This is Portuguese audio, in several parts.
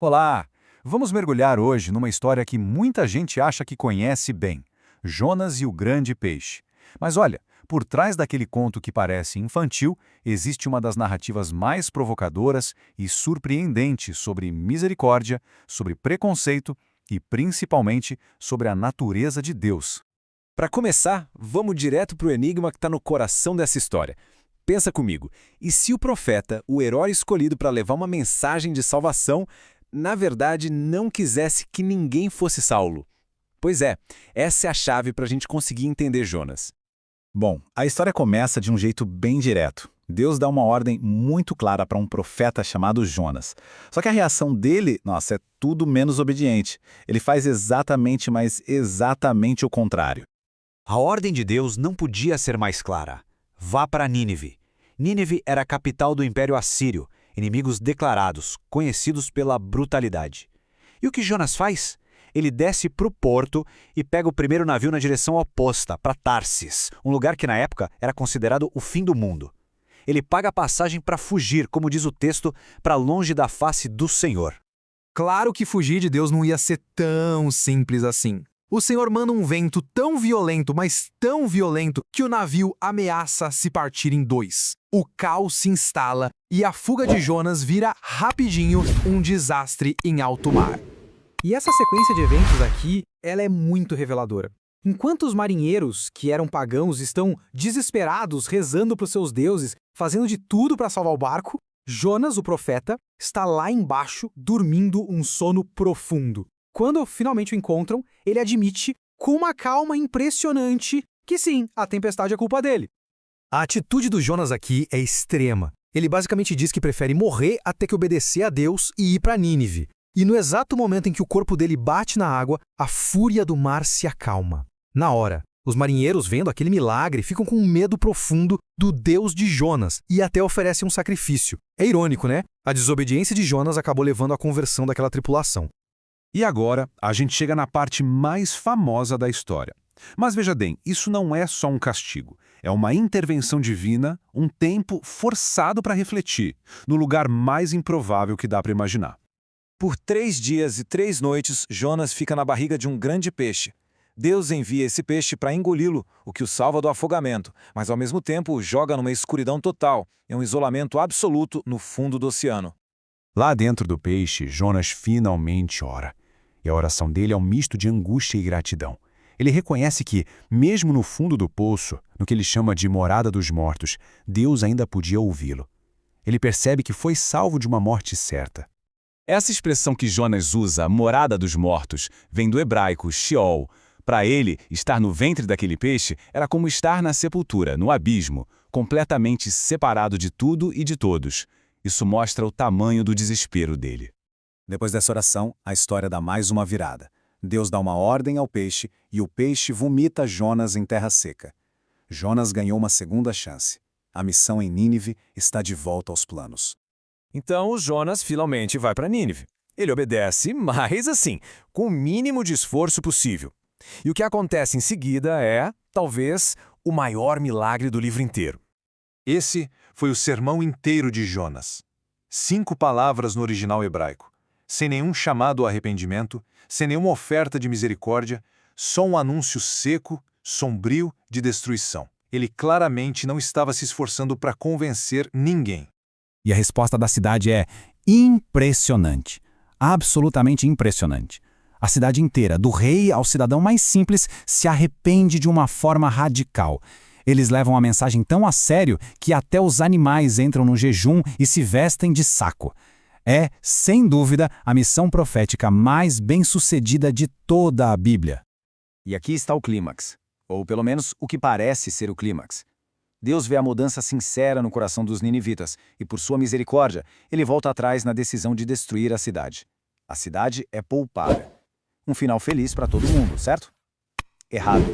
Olá! Vamos mergulhar hoje numa história que muita gente acha que conhece bem: Jonas e o Grande Peixe. Mas olha, por trás daquele conto que parece infantil, existe uma das narrativas mais provocadoras e surpreendentes sobre misericórdia, sobre preconceito e, principalmente, sobre a natureza de Deus. Para começar, vamos direto para o enigma que está no coração dessa história. Pensa comigo, e se o profeta, o herói escolhido para levar uma mensagem de salvação, na verdade não quisesse que ninguém fosse salvo? Pois é, essa é a chave para a gente conseguir entender Jonas. Bom, a história começa de um jeito bem direto. Deus dá uma ordem muito clara para um profeta chamado Jonas. Só que a reação dele, nossa, é tudo menos obediente. Ele faz exatamente, mas exatamente o contrário. A ordem de Deus não podia ser mais clara. Vá para Nínive. Nínive era a capital do Império Assírio, inimigos declarados, conhecidos pela brutalidade. E o que Jonas faz? Ele desce para o porto e pega o primeiro navio na direção oposta, para Tarsis, um lugar que na época era considerado o fim do mundo. Ele paga a passagem para fugir, como diz o texto, para longe da face do Senhor. Claro que fugir de Deus não ia ser tão simples assim. O Senhor manda um vento tão violento, mas tão violento, que o navio ameaça se partir em dois. O caos se instala e a fuga de Jonas vira rapidinho um desastre em alto mar. E essa sequência de eventos aqui, ela é muito reveladora. Enquanto os marinheiros, que eram pagãos, estão desesperados, rezando para os seus deuses, fazendo de tudo para salvar o barco, Jonas, o profeta, está lá embaixo, dormindo um sono profundo. Quando finalmente o encontram, ele admite, com uma calma impressionante, que sim, a tempestade é culpa dele. A atitude do Jonas aqui é extrema. Ele basicamente diz que prefere morrer até que obedecer a Deus e ir para Nínive. E no exato momento em que o corpo dele bate na água, a fúria do mar se acalma. Na hora, os marinheiros, vendo aquele milagre, ficam com um medo profundo do Deus de Jonas e até oferecem um sacrifício. É irônico, né? A desobediência de Jonas acabou levando à conversão daquela tripulação. E agora, a gente chega na parte mais famosa da história. Mas veja bem, isso não é só um castigo. É uma intervenção divina, um tempo forçado para refletir, no lugar mais improvável que dá para imaginar. Por 3 dias e 3 noites, Jonas fica na barriga de um grande peixe. Deus envia esse peixe para engoli-lo, o que o salva do afogamento, mas ao mesmo tempo o joga numa escuridão total, em um isolamento absoluto no fundo do oceano. Lá dentro do peixe, Jonas finalmente ora. E a oração dele é um misto de angústia e gratidão. Ele reconhece que, mesmo no fundo do poço, no que ele chama de morada dos mortos, Deus ainda podia ouvi-lo. Ele percebe que foi salvo de uma morte certa. Essa expressão que Jonas usa, morada dos mortos, vem do hebraico Sheol. Para ele, estar no ventre daquele peixe era como estar na sepultura, no abismo, completamente separado de tudo e de todos. Isso mostra o tamanho do desespero dele. Depois dessa oração, a história dá mais uma virada. Deus dá uma ordem ao peixe e o peixe vomita Jonas em terra seca. Jonas ganhou uma segunda chance. A missão em Nínive está de volta aos planos. Então o Jonas finalmente vai para Nínive. Ele obedece, mas assim, com o mínimo de esforço possível. E o que acontece em seguida é, talvez, o maior milagre do livro inteiro. Esse foi o sermão inteiro de Jonas. 5 palavras no original hebraico. Sem nenhum chamado ao arrependimento, sem nenhuma oferta de misericórdia, só um anúncio seco, sombrio de destruição. Ele claramente não estava se esforçando para convencer ninguém. E a resposta da cidade é impressionante, absolutamente impressionante. A cidade inteira, do rei ao cidadão mais simples, se arrepende de uma forma radical. Eles levam a mensagem tão a sério que até os animais entram no jejum e se vestem de saco. É, sem dúvida, a missão profética mais bem-sucedida de toda a Bíblia. E aqui está o clímax, ou pelo menos o que parece ser o clímax. Deus vê a mudança sincera no coração dos ninivitas e, por sua misericórdia, ele volta atrás na decisão de destruir a cidade. A cidade é poupada. Um final feliz para todo mundo, certo? Errado.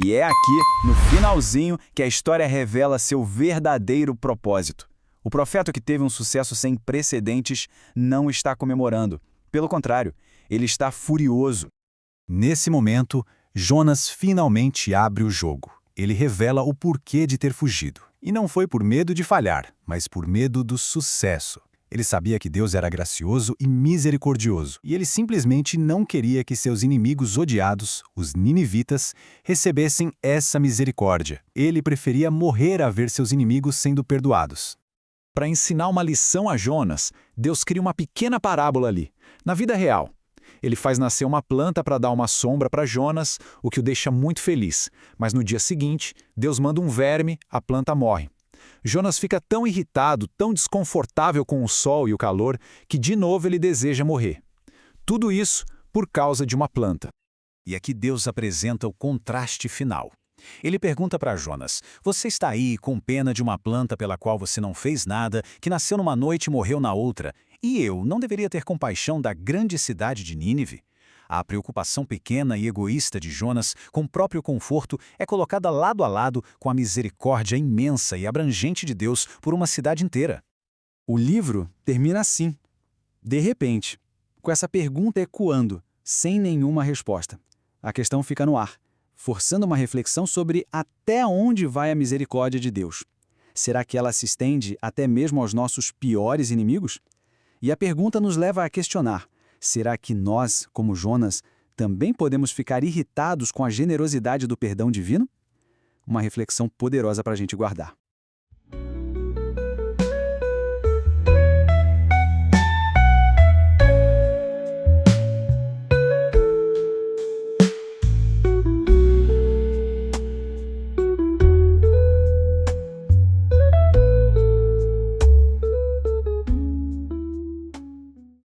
E é aqui, no finalzinho, que a história revela seu verdadeiro propósito. O profeta que teve um sucesso sem precedentes não está comemorando. Pelo contrário, ele está furioso. Nesse momento, Jonas finalmente abre o jogo. Ele revela o porquê de ter fugido. E não foi por medo de falhar, mas por medo do sucesso. Ele sabia que Deus era gracioso e misericordioso, e ele simplesmente não queria que seus inimigos odiados, os ninivitas, recebessem essa misericórdia. Ele preferia morrer a ver seus inimigos sendo perdoados. Para ensinar uma lição a Jonas, Deus cria uma pequena parábola ali, na vida real. Ele faz nascer uma planta para dar uma sombra para Jonas, o que o deixa muito feliz. Mas no dia seguinte, Deus manda um verme, a planta morre. Jonas fica tão irritado, tão desconfortável com o sol e o calor, que de novo ele deseja morrer. Tudo isso por causa de uma planta. E aqui Deus apresenta o contraste final. Ele pergunta para Jonas: você está aí com pena de uma planta pela qual você não fez nada, que nasceu numa noite e morreu na outra, e eu não deveria ter compaixão da grande cidade de Nínive? A preocupação pequena e egoísta de Jonas com o próprio conforto é colocada lado a lado com a misericórdia imensa e abrangente de Deus por uma cidade inteira. O livro termina assim, de repente, com essa pergunta ecoando, sem nenhuma resposta. A questão fica no ar, forçando uma reflexão sobre até onde vai a misericórdia de Deus. Será que ela se estende até mesmo aos nossos piores inimigos? E a pergunta nos leva a questionar: será que nós, como Jonas, também podemos ficar irritados com a generosidade do perdão divino? Uma reflexão poderosa para a gente guardar.